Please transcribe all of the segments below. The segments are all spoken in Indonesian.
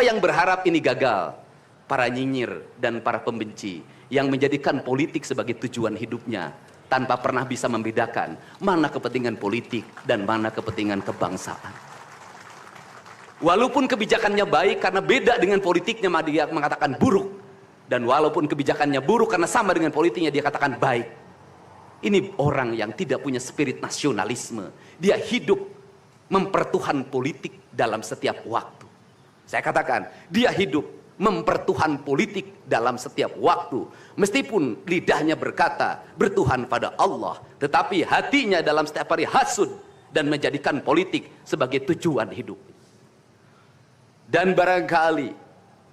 yang berharap ini gagal? Para nyinyir dan para pembenci yang menjadikan politik sebagai tujuan hidupnya tanpa pernah bisa membedakan mana kepentingan politik dan mana kepentingan kebangsaan. Walaupun kebijakannya baik karena beda dengan politiknya, dia mengatakan buruk. Dan walaupun kebijakannya buruk karena sama dengan politiknya, dia katakan baik. Ini orang yang tidak punya spirit nasionalisme. Dia hidup mempertuhan politik dalam setiap waktu. Saya katakan, dia hidup mempertuhan politik dalam setiap waktu. Meskipun lidahnya berkata bertuhan pada Allah, tetapi hatinya dalam setiap hari hasud dan menjadikan politik sebagai tujuan hidup. Dan barangkali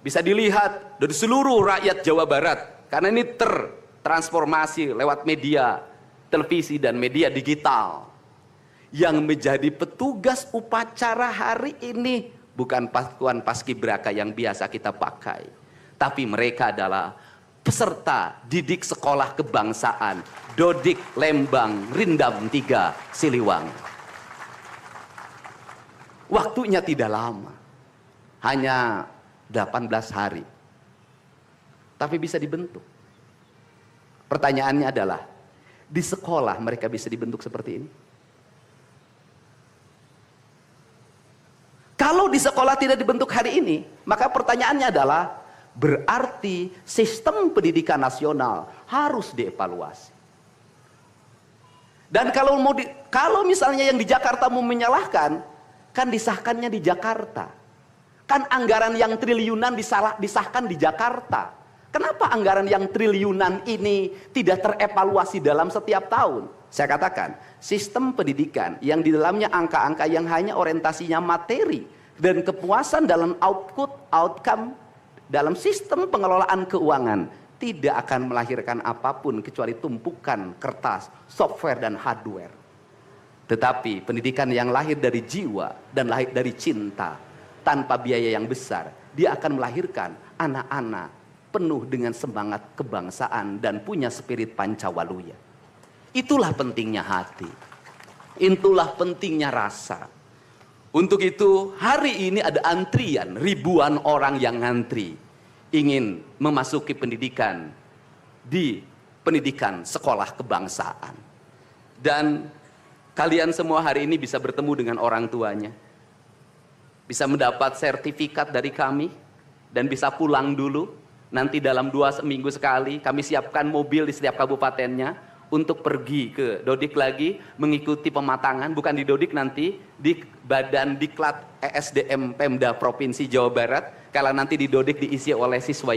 bisa dilihat dari seluruh rakyat Jawa Barat, karena ini tertransformasi lewat media televisi dan media digital. Yang menjadi petugas upacara hari ini bukan pasukan paskibraka yang biasa kita pakai, tapi mereka adalah peserta didik sekolah kebangsaan Dodik Lembang Rindam 3 Siliwangi. Waktunya tidak lama, hanya 18 hari, tapi bisa dibentuk. Pertanyaannya adalah, di sekolah mereka bisa dibentuk seperti ini? Kalau di sekolah tidak dibentuk hari ini, maka pertanyaannya adalah, berarti sistem pendidikan nasional harus dievaluasi. Dan kalau misalnya yang di Jakarta mau menyalahkan, kan disahkannya di Jakarta. Kan anggaran yang triliunan disahkan di Jakarta. Kenapa anggaran yang triliunan ini tidak terevaluasi dalam setiap tahun? Saya katakan, sistem pendidikan yang di dalamnya angka-angka yang hanya orientasinya materi dan kepuasan dalam outcome dalam sistem pengelolaan keuangan tidak akan melahirkan apapun kecuali tumpukan kertas, software dan hardware. Tetapi pendidikan yang lahir dari jiwa dan lahir dari cinta tanpa biaya yang besar, dia akan melahirkan anak-anak penuh dengan semangat kebangsaan dan punya spirit Pancawaluya. Itulah pentingnya hati, itulah pentingnya rasa. Untuk itu hari ini ada antrian ribuan orang yang ngantri ingin memasuki pendidikan di pendidikan sekolah kebangsaan. Dan kalian semua hari ini bisa bertemu dengan orang tuanya, bisa mendapat sertifikat dari kami, dan bisa pulang dulu. Nanti dalam 2 minggu sekali kami siapkan mobil di setiap kabupatennya untuk pergi ke Dodik lagi mengikuti pematangan, bukan di Dodik, nanti di Badan Diklat ESDM Pemda Provinsi Jawa Barat. Kalau nanti di Dodik diisi oleh siswa yang